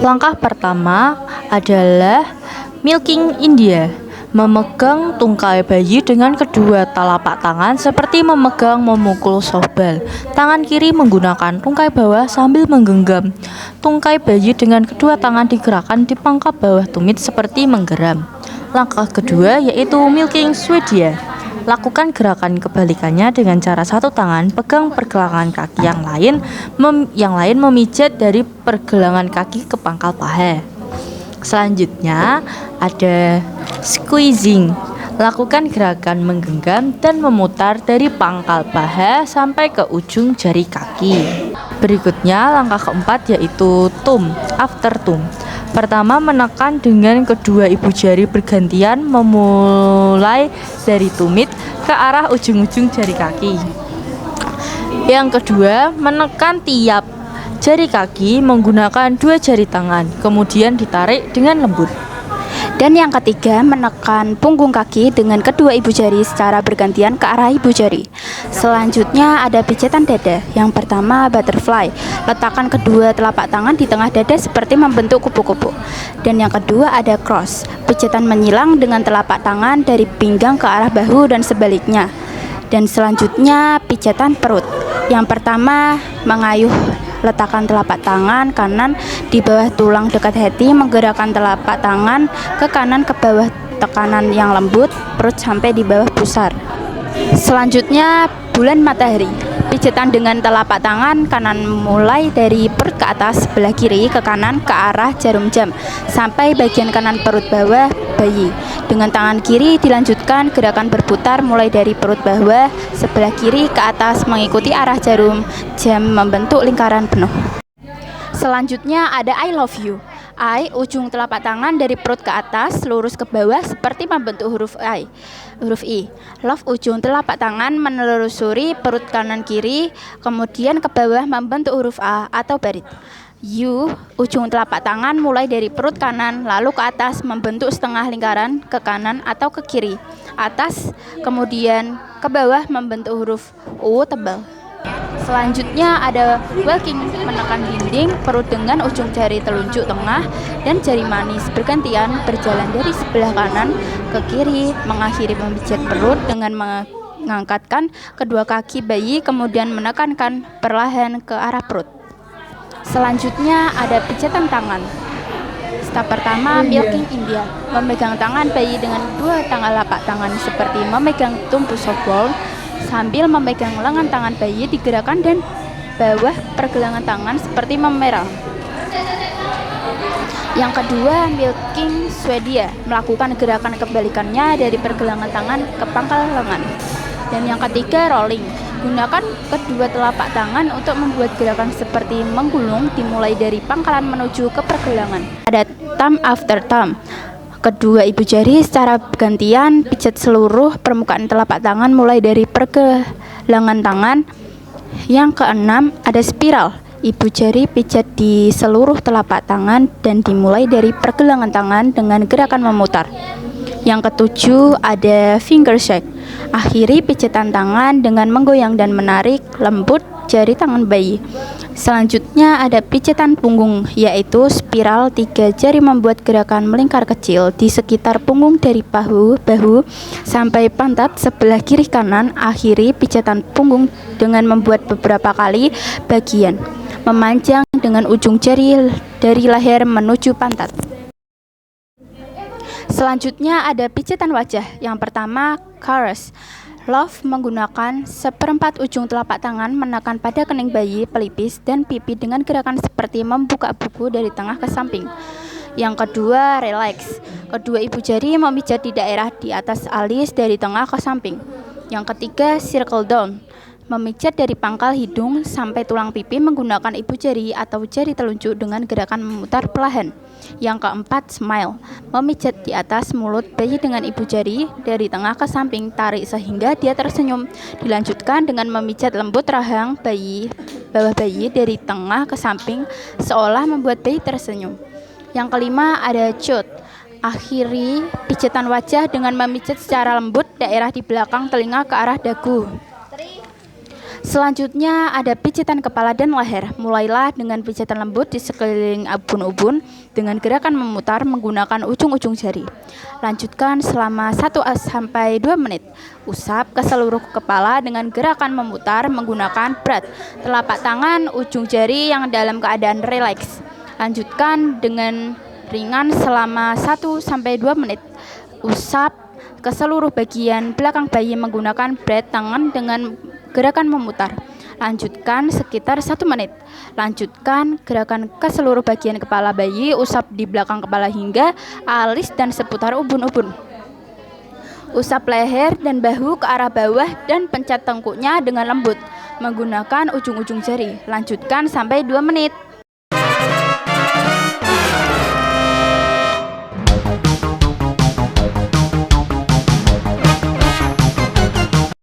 Langkah pertama adalah milking India. Memegang tungkai bayi dengan kedua telapak tangan seperti memukul softball. Tangan kiri menggunakan tungkai bawah sambil menggenggam. Tungkai bayi dengan kedua tangan digerakkan di pangkal bawah tumit seperti menggeram. Langkah kedua yaitu milking Swedia. Lakukan gerakan kebalikannya dengan cara satu tangan pegang pergelangan kaki yang lain memijat dari pergelangan kaki ke pangkal paha. Selanjutnya ada squeezing. Lakukan gerakan menggenggam dan memutar dari pangkal paha sampai ke ujung jari kaki. Berikutnya langkah keempat yaitu thumb, after thumb. Pertama, menekan dengan kedua ibu jari bergantian memulai dari tumit ke arah ujung-ujung jari kaki. Yang kedua, menekan tiap jari kaki menggunakan dua jari tangan, kemudian ditarik dengan lembut. Dan yang ketiga, menekan punggung kaki dengan kedua ibu jari secara bergantian ke arah ibu jari. Selanjutnya ada pijatan dada. Yang pertama, butterfly. Letakkan kedua telapak tangan di tengah dada seperti membentuk kupu-kupu. Dan yang kedua ada cross. Pijatan menyilang dengan telapak tangan dari pinggang ke arah bahu dan sebaliknya. Dan selanjutnya pijatan perut. Yang pertama, mengayuh. Letakkan telapak tangan kanan di bawah tulang dekat hati, menggerakkan telapak tangan ke kanan ke bawah tekanan yang lembut perut sampai di bawah pusar. Selanjutnya bulan matahari. Pijatan dengan telapak tangan kanan mulai dari perut ke atas sebelah kiri ke kanan ke arah jarum jam sampai bagian kanan perut bawah bayi. Dengan tangan kiri dilanjutkan gerakan berputar mulai dari perut bawah sebelah kiri ke atas mengikuti arah jarum jam membentuk lingkaran penuh. Selanjutnya ada I love you. I, ujung telapak tangan dari perut ke atas lurus ke bawah seperti membentuk huruf I. Love, ujung telapak tangan menelusuri perut kanan kiri kemudian ke bawah membentuk huruf A atau barit. You, ujung telapak tangan mulai dari perut kanan lalu ke atas membentuk setengah lingkaran ke kanan atau ke kiri atas kemudian ke bawah membentuk huruf U tebal. Selanjutnya ada walking, menekan dinding perut dengan ujung jari telunjuk tengah dan jari manis bergantian berjalan dari sebelah kanan ke kiri mengakhiri memijat perut dengan mengangkatkan kedua kaki bayi kemudian menekankan perlahan ke arah perut. Selanjutnya ada pijatan tangan. Step pertama, milking India. Memegang tangan bayi dengan dua telapak tangan seperti memegang tumpu softball sambil memegang lengan tangan bayi digerakkan dan bawah pergelangan tangan seperti memerah. Yang kedua, milking Swedia. Melakukan gerakan kebalikannya dari pergelangan tangan ke pangkal lengan. Dan yang ketiga, rolling. Gunakan kedua telapak tangan untuk membuat gerakan seperti menggulung dimulai dari pangkalan menuju ke pergelangan. Ada thumb after thumb. Kedua ibu jari secara bergantian pijat seluruh permukaan telapak tangan mulai dari pergelangan tangan. Yang keenam ada spiral. Ibu jari pijat di seluruh telapak tangan dan dimulai dari pergelangan tangan dengan gerakan memutar. Yang ketujuh ada finger shake. Akhiri pijatan tangan dengan menggoyang dan menarik lembut jari tangan bayi. Selanjutnya ada pijatan punggung, yaitu spiral 3 jari membuat gerakan melingkar kecil di sekitar punggung dari bahu sampai pantat sebelah kiri kanan. Akhiri pijatan punggung dengan membuat beberapa kali bagian memanjang dengan ujung jari dari leher menuju pantat. Selanjutnya ada pijatan wajah. Yang pertama, caress. Love menggunakan seperempat ujung telapak tangan menekan pada kening bayi, pelipis, dan pipi dengan gerakan seperti membuka buku dari tengah ke samping. Yang kedua, relax. Kedua ibu jari memijat di daerah di atas alis dari tengah ke samping. Yang ketiga, circle down. Memijat dari pangkal hidung sampai tulang pipi menggunakan ibu jari atau jari telunjuk dengan gerakan memutar perlahan. Yang keempat, smile. Memijat di atas mulut bayi dengan ibu jari dari tengah ke samping, tarik sehingga dia tersenyum. Dilanjutkan dengan memijat lembut rahang bawah bayi dari tengah ke samping seolah membuat bayi tersenyum. Yang kelima ada choot. Akhiri pijatan wajah dengan memijat secara lembut daerah di belakang telinga ke arah dagu. Selanjutnya ada pijitan kepala dan leher. Mulailah dengan pijitan lembut di sekeliling ubun-ubun dengan gerakan memutar menggunakan ujung-ujung jari. Lanjutkan selama 1-2 menit. Usap ke seluruh kepala dengan gerakan memutar menggunakan berat. Telapak tangan, ujung jari yang dalam keadaan rileks. Lanjutkan dengan ringan selama 1-2 menit. Usap ke seluruh bagian belakang bayi menggunakan berat tangan dengan gerakan memutar. Lanjutkan sekitar 1 menit. Lanjutkan gerakan ke seluruh bagian kepala bayi, usap di belakang kepala hingga alis dan seputar ubun-ubun. Usap leher dan bahu ke arah bawah dan pencet tengkuknya dengan lembut menggunakan ujung-ujung jari. Lanjutkan sampai 2 menit.